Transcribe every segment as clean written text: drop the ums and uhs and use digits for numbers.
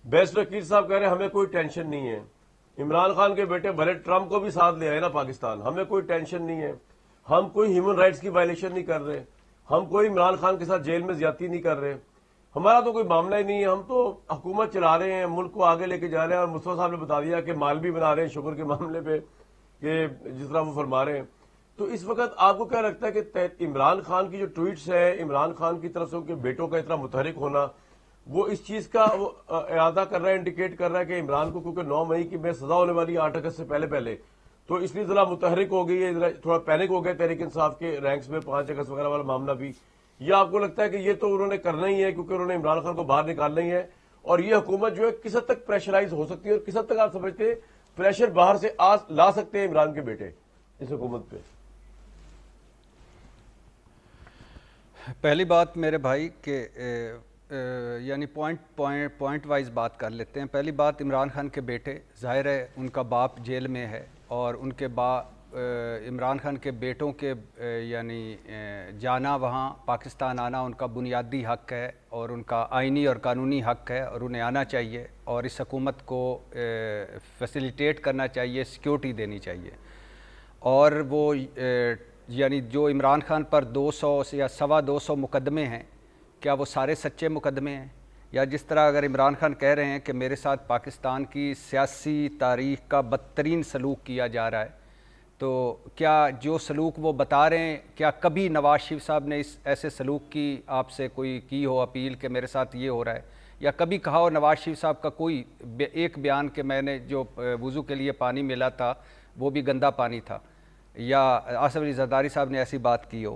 Best وکیل صاحب کہہ رہے ہیں ہمیں کوئی ٹینشن نہیں ہے. عمران خان کے بیٹے بھلے ٹرمپ کو بھی ساتھ لے آئے نا پاکستان, ہمیں کوئی ٹینشن نہیں ہے. ہم کوئی ہیومن رائٹس کی وائلیشن نہیں کر رہے, ہم کوئی عمران خان کے ساتھ جیل میں زیادتی نہیں کر رہے, ہمارا تو کوئی معاملہ ہی نہیں ہے. ہم تو حکومت چلا رہے ہیں, ملک کو آگے لے کے جا رہے ہیں. اور مصطفیٰ صاحب نے بتا دیا کہ مال بھی بنا رہے ہیں شوگر کے معاملے پہ, کہ جس طرح وہ فرما رہے ہیں. تو اس وقت آپ کو کیا لگتا ہے کہ عمران خان کی جو ٹویٹس ہے, عمران خان کی طرف سے ان کے بیٹوں کا اتنا متحرک ہونا, وہ اس چیز کا ارادہ کر رہا ہے, انڈیکیٹ کر رہا ہے کہ عمران کو کیونکہ 9 مئی کی میں سزا ہونے والی ہے 8 اگست سے پہلے, تو اس لیے ذرا متحرک ہو گئی ہے, ذرا تھوڑا پینک ہو گیا تحریک انصاف کے رینکس میں 5 اگست وغیرہ والا معاملہ بھی. یا آپ کو لگتا ہے کہ یہ تو انہوں نے کرنا ہی ہے کیونکہ انہوں نے عمران خان کو باہر نکالنا ہی ہے, اور یہ حکومت جو ہے کس حد تک پریشرائز ہو سکتی ہے, اور کس حد تک آپ سمجھتے ہیں پریشر باہر سے لا سکتے ہیں عمران کے بیٹے اس حکومت پہ؟ پہلی بات میرے بھائی کہ یعنی پوائنٹ وائز بات کر لیتے ہیں. پہلی بات, عمران خان کے بیٹے, ظاہر ہے ان کا باپ جیل میں ہے, اور ان کے عمران خان کے بیٹوں کے یعنی جانا, وہاں پاکستان آنا ان کا بنیادی حق ہے, اور ان کا آئینی اور قانونی حق ہے, اور انہیں آنا چاہیے, اور اس حکومت کو فیسیلیٹیٹ کرنا چاہیے, سیکیورٹی دینی چاہیے. اور وہ یعنی جو عمران خان پر 200 یا 250 مقدمے ہیں, کیا وہ سارے سچے مقدمے ہیں؟ یا جس طرح اگر عمران خان کہہ رہے ہیں کہ میرے ساتھ پاکستان کی سیاسی تاریخ کا بدترین سلوک کیا جا رہا ہے, تو کیا جو سلوک وہ بتا رہے ہیں, کیا کبھی نواز شریف صاحب نے اس ایسے سلوک کی آپ سے کوئی کی ہو اپیل کہ میرے ساتھ یہ ہو رہا ہے؟ یا کبھی کہا ہو نواز شریف صاحب کا کوئی ایک بیان کہ میں نے جو وضو کے لیے پانی ملا تھا وہ بھی گندا پانی تھا؟ یا آصف علی زرداری صاحب نے ایسی بات کی ہو؟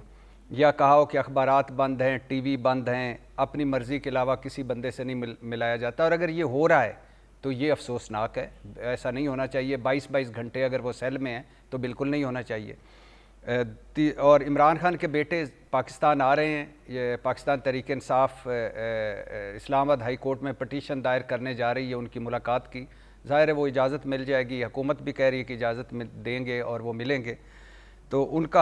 یا کہا ہو کہ اخبارات بند ہیں, ٹی وی بند ہیں, اپنی مرضی کے علاوہ کسی بندے سے نہیں ملایا جاتا؟ اور اگر یہ ہو رہا ہے تو یہ افسوسناک ہے, ایسا نہیں ہونا چاہیے. 22 گھنٹے اگر وہ سیل میں ہیں تو بالکل نہیں ہونا چاہیے. اور عمران خان کے بیٹے پاکستان آ رہے ہیں, یہ پاکستان تحریک انصاف اسلام آباد ہائی کورٹ میں پٹیشن دائر کرنے جا رہی ہے ان کی ملاقات کی. ظاہر ہے وہ اجازت مل جائے گی, حکومت بھی کہہ رہی ہے کہ اجازت دیں گے اور وہ ملیں گے, تو ان کا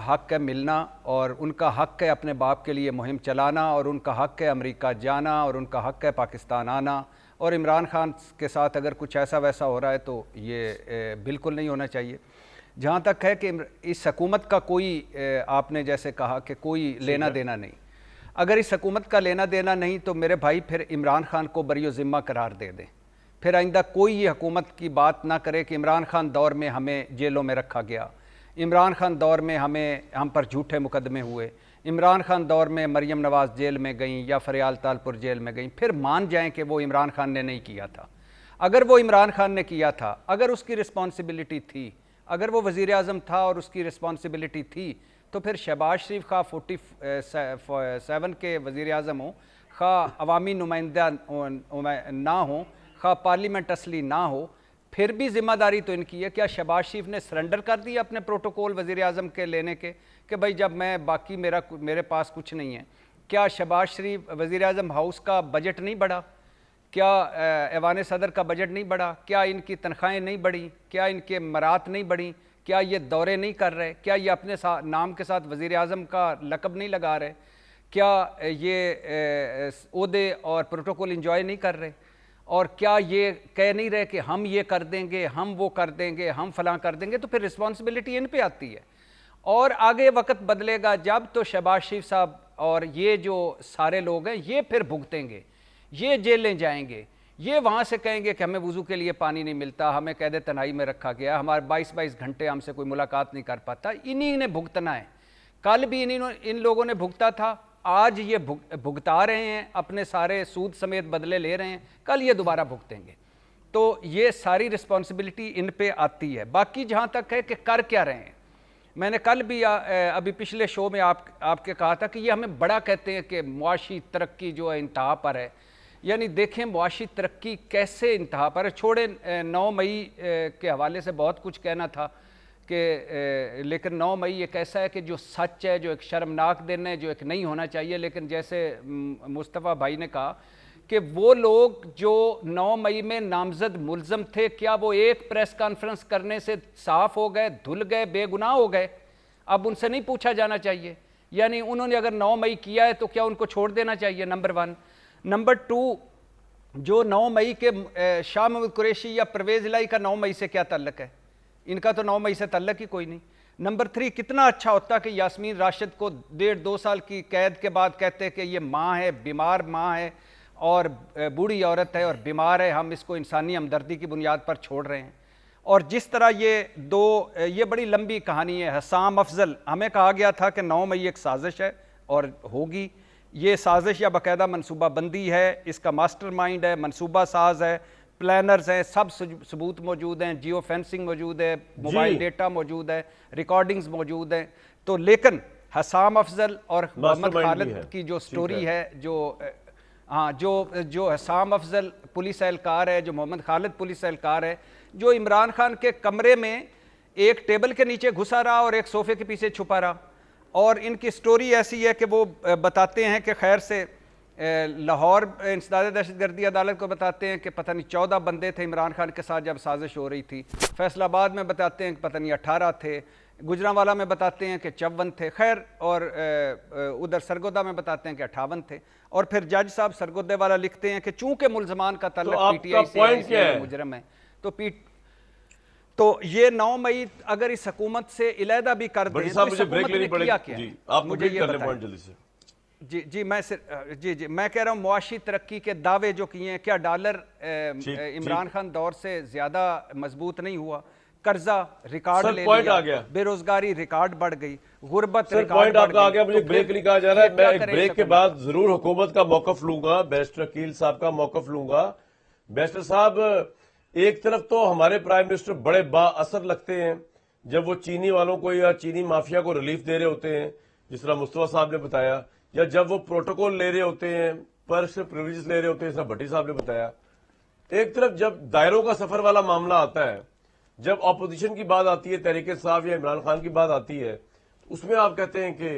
حق ہے ملنا, اور ان کا حق ہے اپنے باپ کے لیے مہم چلانا, اور ان کا حق ہے امریکہ جانا, اور ان کا حق ہے پاکستان آنا. اور عمران خان کے ساتھ اگر کچھ ایسا ویسا ہو رہا ہے تو یہ بالکل نہیں ہونا چاہیے. جہاں تک ہے کہ اس حکومت کا کوئی, آپ نے جیسے کہا کہ کوئی لینا دینا نہیں, اگر اس حکومت کا لینا دینا نہیں تو میرے بھائی پھر عمران خان کو بری و ذمہ قرار دے دیں. پھر آئندہ کوئی یہ حکومت کی بات نہ کرے کہ عمران خان دور میں ہمیں جیلوں میں رکھا گیا, عمران خان دور میں ہم پر جھوٹے مقدمے ہوئے, عمران خان دور میں مریم نواز جیل میں گئیں یا فریال تالپور جیل میں گئیں. پھر مان جائیں کہ وہ عمران خان نے نہیں کیا تھا. اگر وہ عمران خان نے کیا تھا, اگر اس کی رسپانسبلٹی تھی, اگر وہ وزیر اعظم تھا اور اس کی رسپانسبلٹی تھی, تو پھر شہباز شریف خواہ 47 کے وزیر اعظم ہوں, خواہ عوامی نمائندہ نہ ہوں, خواہ پارلیمنٹ اصلی نہ ہو, پھر بھی ذمہ داری تو ان کی ہے. کیا شہباز شریف نے سرنڈر کر دی اپنے پروٹوکول وزیر اعظم کے لینے کے کہ بھائی جب میں باقی میرے پاس کچھ نہیں ہے؟ کیا شہباز شریف وزیر اعظم ہاؤس کا بجٹ نہیں بڑھا؟ کیا ایوان صدر کا بجٹ نہیں بڑھا؟ کیا ان کی تنخواہیں نہیں بڑھیں؟ کیا ان کے مرات نہیں بڑھیں؟ کیا یہ دورے نہیں کر رہے؟ کیا یہ اپنے نام کے ساتھ وزیر اعظم کا لقب نہیں لگا رہے؟ کیا یہ عہدے اور پروٹوکول انجوائے نہیں کر رہے؟ اور کیا یہ کہہ نہیں رہے کہ ہم یہ کر دیں گے, ہم وہ کر دیں گے, ہم فلاں کر دیں گے؟ تو پھر رسپانسبلٹی ان پہ آتی ہے. اور آگے وقت بدلے گا جب تو شہباز شریف صاحب اور یہ جو سارے لوگ ہیں یہ پھر بھگتیں گے, یہ جیلیں جائیں گے, یہ وہاں سے کہیں گے کہ ہمیں وضو کے لیے پانی نہیں ملتا, ہمیں قید تنہائی میں رکھا گیا, ہمارے 22 گھنٹے ہم سے کوئی ملاقات نہیں کر پاتا. انہی نے بھگتنا ہے. کل بھی ان لوگوں نے بھگتا تھا, آج یہ بھگتا رہے ہیں, اپنے سارے سود سمیت بدلے لے رہے ہیں, کل یہ دوبارہ بھگتیں گے. تو یہ ساری رسپانسبلٹی ان پہ آتی ہے. باقی جہاں تک ہے کہ کر کیا رہے ہیں, میں نے کل بھی ابھی پچھلے شو میں آپ کے کہا تھا کہ یہ ہمیں بڑا کہتے ہیں کہ معاشی ترقی جو ہے انتہا پر ہے. یعنی دیکھیں معاشی ترقی کیسے انتہا پر ہے. چھوڑیں 9 مئی کے حوالے سے بہت کچھ کہنا تھا کہ لیکن 9 مئی ایک ایسا ہے کہ جو سچ ہے, جو ایک شرمناک دن ہے, جو ایک نہیں ہونا چاہیے. لیکن جیسے مصطفیٰ بھائی نے کہا کہ وہ لوگ جو 9 مئی میں نامزد ملزم تھے, کیا وہ ایک پریس کانفرنس کرنے سے صاف ہو گئے, دھل گئے, بے گناہ ہو گئے؟ اب ان سے نہیں پوچھا جانا چاہیے. یعنی انہوں نے اگر 9 مئی کیا ہے تو کیا ان کو چھوڑ دینا چاہیے؟ نمبر 1. نمبر 2, جو 9 مئی کے شاہ محمود قریشی یا پرویز الہی کا 9 مئی سے کیا تعلق ہے؟ ان کا تو 9 مئی سے تعلق ہی کوئی نہیں۔ نمبر 3، کتنا اچھا ہوتا کہ یاسمین راشد کو 1.5-2 سال کی قید کے بعد کہتے کہ یہ ماں ہے، بیمار ماں ہے اور بوڑھی عورت ہے اور بیمار ہے، ہم اس کو انسانی ہمدردی کی بنیاد پر چھوڑ رہے ہیں۔ اور جس طرح یہ بڑی لمبی کہانی ہے۔ حسام افضل، ہمیں کہا گیا تھا کہ 9 مئی ایک سازش ہے اور ہوگی، یہ سازش یا باقاعدہ منصوبہ بندی ہے، اس کا ماسٹر مائنڈ ہے، منصوبہ ساز ہے، پلانرز ہیں، سب ثبوت موجود ہیں، جیو فینسنگ موجود ہے، موبائل ڈیٹا موجود ہے، ریکارڈنگز موجود ہیں۔ تو لیکن حسام افضل اور محمد خالد کی جو سٹوری ہے، جو حسام افضل پولیس اہلکار ہے، جو محمد خالد پولیس اہلکار ہے، جو عمران خان کے کمرے میں ایک ٹیبل کے نیچے گھسا رہا اور ایک صوفے کے پیچھے چھپا رہا، اور ان کی سٹوری ایسی ہے کہ وہ بتاتے ہیں کہ خیر سے لاہور انسداد دہشت گردی عدالت کو بتاتے ہیں کہ پتہ نہیں 14 بندے تھے عمران خان کے ساتھ جب سازش ہو رہی تھی، فیصل آباد میں بتاتے ہیں کہ پتہ نہیں 18 تھے، گجرانوالہ میں بتاتے ہیں کہ 54 تھے، خیر، اور ادھر سرگودا میں بتاتے ہیں کہ 58 تھے، اور پھر جج صاحب سرگودے والا لکھتے ہیں کہ چونکہ ملزمان کا تعلق پی ٹی آئی سے ہے، مجرم ہے، تو یہ 9 مئی اگر اس حکومت سے علیحدہ بھی کر دیں تو اس حکومت نے کیا کیا؟ مجھے یہ بتائیں۔ جی میں کہہ رہا ہوں معاشی ترقی کے دعوے جو کیے ہیں، کیا ڈالر عمران خان دور سے زیادہ مضبوط نہیں ہوا؟ قرضہ ریکارڈ لے لیا، بے روزگاری ریکارڈ بڑھ گئی، غربت ریکارڈ بڑھ گئی۔ مجھے بریک نہیں کہا جا رہا ہے، میں ایک بریک کے بعد ضرور حکومت کا موقف لوں گا، بیرسٹر عقیل صاحب کا موقف لوں گا۔ بیرسٹر صاحب، ایک طرف تو ہمارے پرائم منسٹر بڑے با اثر لگتے ہیں جب وہ چینی والوں کو یا چینی مافیا کو ریلیف دے رہے ہوتے ہیں، جس طرح مصطفیٰ صاحب نے بتایا، یا جب وہ پروٹوکول لے رہے ہوتے ہیں، پرسنل پریویلیجز لے رہے ہوتے ہیں، جس طرح بھٹی صاحب نے بتایا۔ ایک طرف جب دائروں کا سفر والا معاملہ آتا ہے، جب اپوزیشن کی بات آتی ہے، تحریک انصاف یا عمران خان کی بات آتی ہے، اس میں آپ کہتے ہیں کہ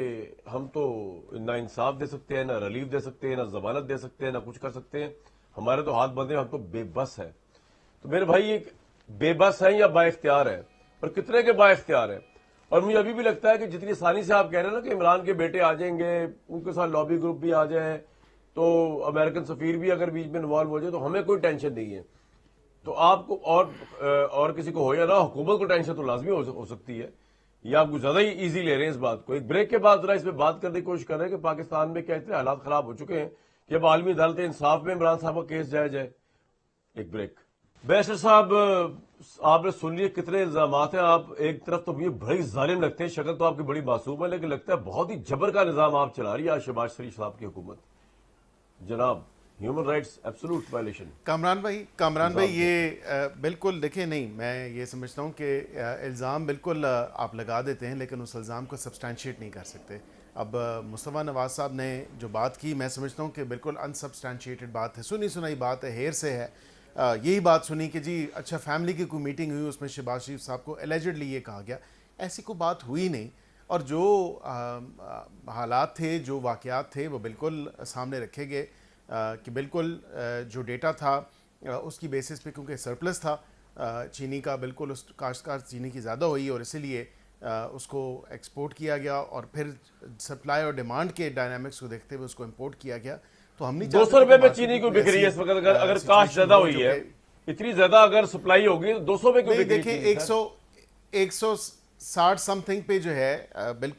ہم تو نہ انصاف دے سکتے ہیں، نہ ریلیف دے سکتے ہیں، نہ ضمانت دے سکتے ہیں، نہ کچھ کر سکتے ہیں، ہمارے تو ہاتھ بندھے ہیں، ہم تو بے بس ہیں۔ تو میرے بھائی، ایک بے بس ہیں یا با اختیار ہیں، اور کتنے کے با اختیار ہیں؟ اور مجھے ابھی بھی لگتا ہے کہ جتنی آسانی سے آپ کہہ رہے ہیں نا کہ عمران کے بیٹے آ جائیں گے، ان کے ساتھ لابی گروپ بھی آ جائیں، تو امریکن سفیر بھی اگر بیچ میں انوالو ہو جائے تو ہمیں کوئی ٹینشن نہیں ہے۔ تو آپ کو اور کسی کو ہو یا نہ، حکومت کو ٹینشن تو لازمی ہو سکتی ہے، یا آپ کو زیادہ ہی ایزی لے رہے ہیں اس بات کو۔ ایک بریک کے بعد ذرا اس پہ بات کرنے کی کوشش کر رہے ہیں کہ پاکستان میں کیا اتنے حالات خراب ہو چکے ہیں کہ اب عالمی عدالت انصاف میں عمران صاحب کا کیس جایا جائے۔ ایک بریک۔ بیرسٹر صاحب، آپ نے سن لیے کتنے الزامات ہیں۔ آپ ایک طرف تو مجھے بڑی ظالم لگتے ہیں، شکل تو آپ کی بڑی معصوم ہے، لیکن لگتا ہے بہت ہی جبر کا نظام آپ چلا رہی ہے آج شہباز شریف صاحب کی حکومت۔ جناب، human rights absolute violation. Kamran بھائی یہ بالکل دیکھیں، نہیں، میں یہ سمجھتا ہوں کہ الزام بالکل آپ لگا دیتے ہیں لیکن اس الزام کو سبسٹینشیٹ نہیں کر سکتے۔ اب مصطفیٰ نواز صاحب نے جو بات کی، میں سمجھتا ہوں کہ بالکل انسبسٹینشیٹڈ بات ہے، سنی سنائی بات ہے، ہیر سے ہے۔ یہی بات سنی کہ جی اچھا فیملی کی کوئی میٹنگ ہوئی، اس میں شہباز شریف صاحب کو ایلیجڈلی یہ کہا گیا، ایسی کوئی بات ہوئی نہیں۔ اور جو حالات تھے، جو واقعات تھے، وہ بالکل سامنے رکھے گئے کہ بالکل جو ڈیٹا تھا اس کی بیسس پہ، کیونکہ سرپلس تھا چینی کا، بالکل اس کاشتکار چینی کی زیادہ ہوئی اور اسی لیے اس کو ایکسپورٹ کیا گیا، اور پھر سپلائی اور ڈیمانڈ کے ڈائنامکس کو دیکھتے ہوئے اس کو امپورٹ کیا گیا۔ تو ہم نہیں چاہتے 200 روپے میں چینی کو بک رہی ہے اس وقت، اگر کاسٹ زیادہ ہوئی ہے، اتنی زیادہ اگر سپلائی ہوگی تو 200 میں کیوں بک رہی ہے؟ دیکھیں 160 سم تھنگ پہ جو ہے بالکل